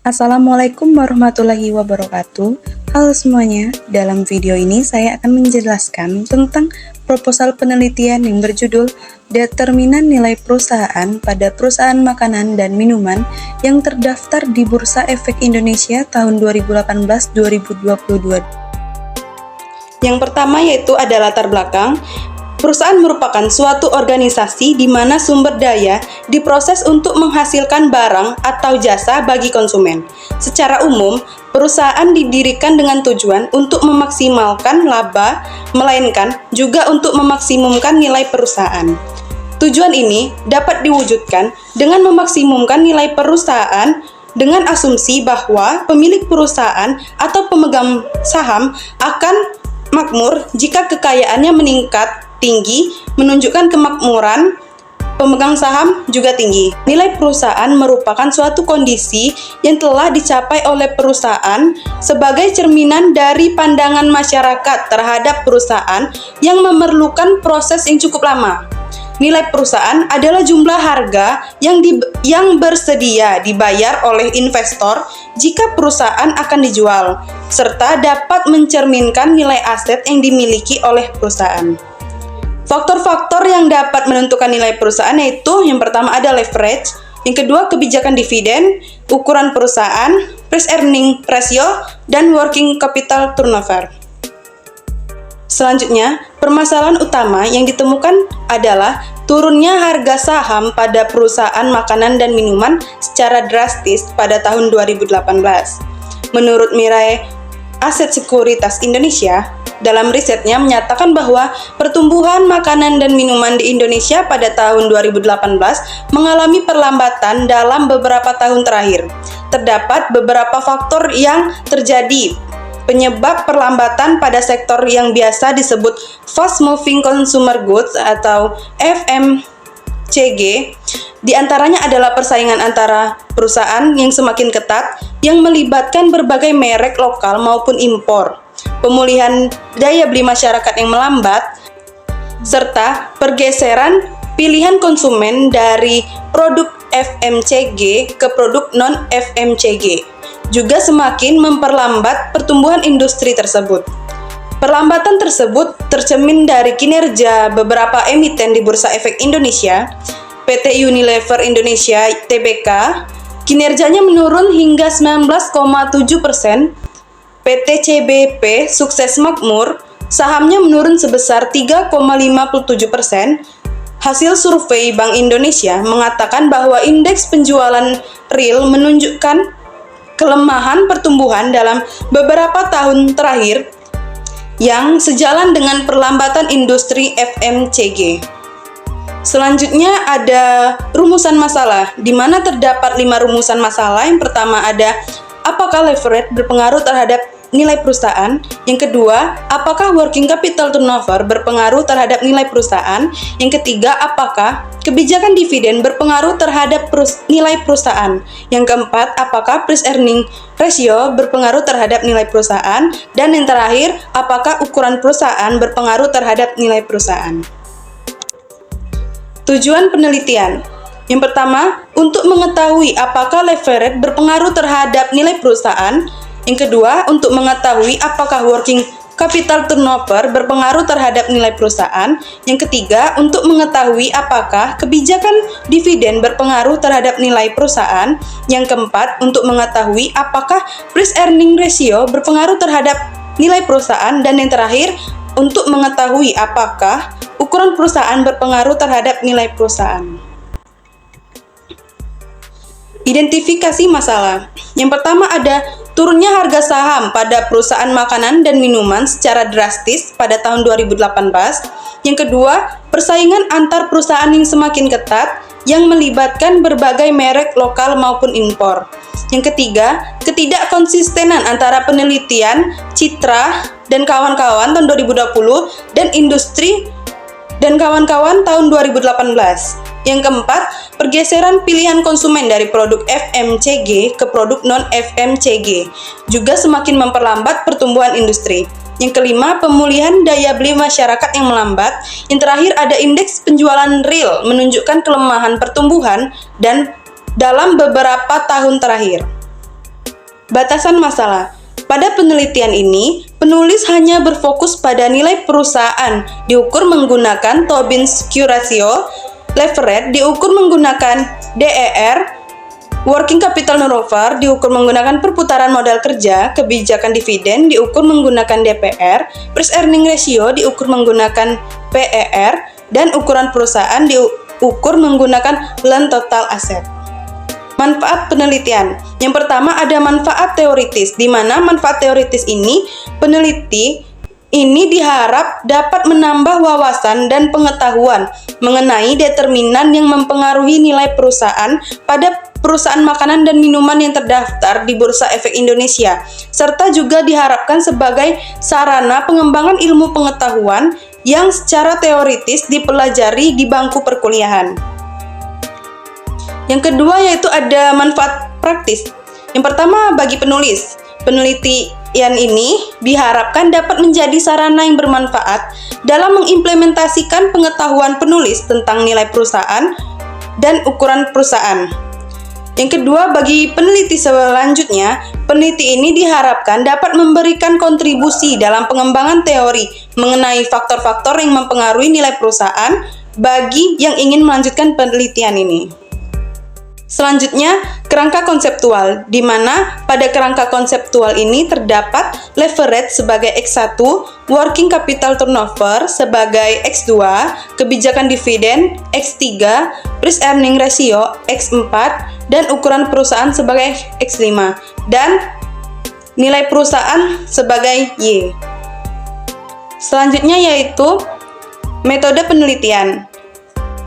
Assalamualaikum warahmatullahi wabarakatuh. Halo semuanya, dalam video ini saya akan menjelaskan tentang proposal penelitian yang berjudul Determinan Nilai Perusahaan pada Perusahaan Makanan dan Minuman yang terdaftar di Bursa Efek Indonesia tahun 2018-2022. Yang pertama yaitu ada latar belakang. Perusahaan merupakan suatu organisasi di mana sumber daya diproses untuk menghasilkan barang atau jasa bagi konsumen. Secara umum, perusahaan didirikan dengan tujuan untuk memaksimalkan laba, melainkan juga untuk memaksimumkan nilai perusahaan. Tujuan ini dapat diwujudkan dengan memaksimumkan nilai perusahaan dengan asumsi bahwa pemilik perusahaan atau pemegang saham akan makmur jika kekayaannya meningkat tinggi, menunjukkan kemakmuran pemegang saham juga tinggi. Nilai perusahaan merupakan suatu kondisi yang telah dicapai oleh perusahaan sebagai cerminan dari pandangan masyarakat terhadap perusahaan yang memerlukan proses yang cukup lama. Nilai perusahaan adalah jumlah harga yang bersedia dibayar oleh investor jika perusahaan akan dijual, serta dapat mencerminkan nilai aset yang dimiliki oleh perusahaan. Faktor-faktor yang dapat menentukan nilai perusahaan yaitu yang pertama ada leverage, yang kedua kebijakan dividen, ukuran perusahaan, price earning ratio, dan working capital turnover. Selanjutnya, permasalahan utama yang ditemukan adalah turunnya harga saham pada perusahaan makanan dan minuman secara drastis pada tahun 2018. Menurut Mirae Aset Sekuritas Indonesia, dalam risetnya menyatakan bahwa pertumbuhan makanan dan minuman di Indonesia pada tahun 2018 mengalami perlambatan dalam beberapa tahun terakhir. Terdapat beberapa faktor yang terjadi penyebab perlambatan pada sektor yang biasa disebut Fast Moving Consumer Goods atau FMCG. Di antaranya adalah persaingan antara perusahaan yang semakin ketat yang melibatkan berbagai merek lokal maupun impor, pemulihan daya beli masyarakat yang melambat, serta pergeseran pilihan konsumen dari produk FMCG ke produk non-FMCG juga semakin memperlambat pertumbuhan industri tersebut. Perlambatan tersebut tercermin dari kinerja beberapa emiten di Bursa Efek Indonesia. PT Unilever Indonesia Tbk kinerjanya menurun hingga 19,7%. PT CBP Sukses Makmur sahamnya menurun sebesar 3,57%. Hasil survei Bank Indonesia mengatakan bahwa indeks penjualan real menunjukkan kelemahan pertumbuhan dalam beberapa tahun terakhir yang sejalan dengan perlambatan industri FMCG. Selanjutnya ada rumusan masalah, di mana terdapat 5 rumusan masalah. Yang pertama ada apakah leverage berpengaruh terhadap nilai perusahaan? Yang kedua, apakah working capital turnover berpengaruh terhadap nilai perusahaan? Yang ketiga, apakah kebijakan dividen berpengaruh terhadap nilai perusahaan? Yang keempat, apakah price earning ratio berpengaruh terhadap nilai perusahaan? Dan yang terakhir, apakah ukuran perusahaan berpengaruh terhadap nilai perusahaan? Tujuan penelitian. Yang pertama, untuk mengetahui apakah leverage berpengaruh terhadap nilai perusahaan. Yang kedua, untuk mengetahui apakah working capital turnover berpengaruh terhadap nilai perusahaan. Yang ketiga, untuk mengetahui apakah kebijakan dividen berpengaruh terhadap nilai perusahaan. Yang keempat, untuk mengetahui apakah price earning ratio berpengaruh terhadap nilai perusahaan. Dan yang terakhir, untuk mengetahui apakah ukuran perusahaan berpengaruh terhadap nilai perusahaan. Identifikasi masalah. Yang pertama ada turunnya harga saham pada perusahaan makanan dan minuman secara drastis pada tahun 2018. Yang kedua, persaingan antar perusahaan yang semakin ketat yang melibatkan berbagai merek lokal maupun impor. Yang ketiga, ketidakkonsistenan antara penelitian, Citra dan kawan-kawan tahun 2020 dan industri dan kawan-kawan tahun 2018. Yang keempat, pergeseran pilihan konsumen dari produk FMCG ke produk non-FMCG juga semakin memperlambat pertumbuhan industri. Yang kelima, pemulihan daya beli masyarakat yang melambat. Yang terakhir ada indeks penjualan real menunjukkan kelemahan pertumbuhan dan dalam beberapa tahun terakhir. Batasan masalah. Pada penelitian ini, penulis hanya berfokus pada nilai perusahaan diukur menggunakan Tobin's Q ratio, leverage diukur menggunakan DER, working capital turnover diukur menggunakan perputaran modal kerja, kebijakan dividen diukur menggunakan DPR, price earning ratio diukur menggunakan PER, dan ukuran perusahaan diukur menggunakan lend total asset. Manfaat penelitian. Yang pertama ada manfaat teoritis, di mana manfaat teoritis ini peneliti ini diharap dapat menambah wawasan dan pengetahuan mengenai determinan yang mempengaruhi nilai perusahaan pada perusahaan makanan dan minuman yang terdaftar di Bursa Efek Indonesia, serta juga diharapkan sebagai sarana pengembangan ilmu pengetahuan yang secara teoritis dipelajari di bangku perkuliahan. Yang kedua yaitu ada manfaat praktis. Yang pertama bagi penulis, penelitian ini diharapkan dapat menjadi sarana yang bermanfaat dalam mengimplementasikan pengetahuan penulis tentang nilai perusahaan dan ukuran perusahaan. Yang kedua, bagi peneliti selanjutnya, peneliti ini diharapkan dapat memberikan kontribusi dalam pengembangan teori mengenai faktor-faktor yang mempengaruhi nilai perusahaan bagi yang ingin melanjutkan penelitian ini. Selanjutnya, kerangka konseptual, di mana pada kerangka konseptual ini terdapat leverage sebagai X1, working capital turnover sebagai X2, kebijakan dividen X3, price earning ratio X4, dan ukuran perusahaan sebagai X5, dan nilai perusahaan sebagai Y. Selanjutnya yaitu metode penelitian.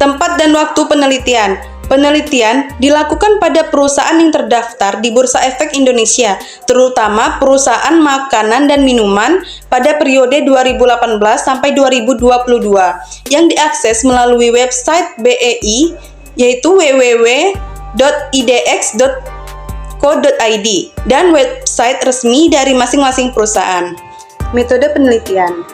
Tempat dan waktu penelitian. Penelitian dilakukan pada perusahaan yang terdaftar di Bursa Efek Indonesia, terutama perusahaan makanan dan minuman pada periode 2018 sampai 2022 yang diakses melalui website BEI yaitu www.idx.co.id dan website resmi dari masing-masing perusahaan. Metode penelitian.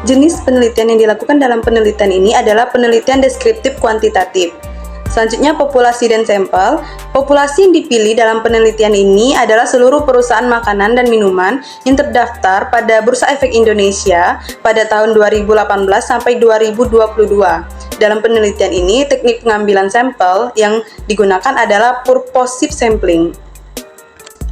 Jenis penelitian yang dilakukan dalam penelitian ini adalah penelitian deskriptif kuantitatif. Selanjutnya, populasi dan sampel. Populasi yang dipilih dalam penelitian ini adalah seluruh perusahaan makanan dan minuman yang terdaftar pada Bursa Efek Indonesia pada tahun 2018 sampai 2022. Dalam penelitian ini, teknik pengambilan sampel yang digunakan adalah purposive sampling.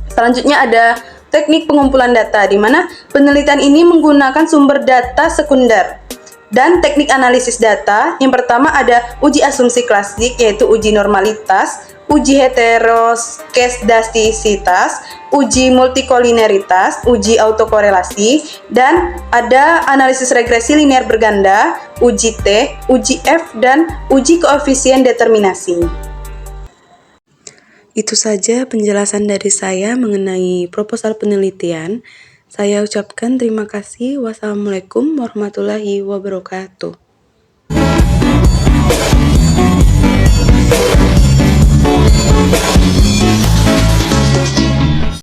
Selanjutnya ada teknik pengumpulan data, di mana penelitian ini menggunakan sumber data sekunder. Dan teknik analisis data, yang pertama ada uji asumsi klasik yaitu uji normalitas, uji heteroskedastisitas, uji multikolineritas, uji autokorelasi, dan ada analisis regresi linear berganda, uji T, uji F, dan uji koefisien determinasi. Itu saja penjelasan dari saya mengenai proposal penelitian. Saya ucapkan terima kasih. Wassalamualaikum warahmatullahi wabarakatuh.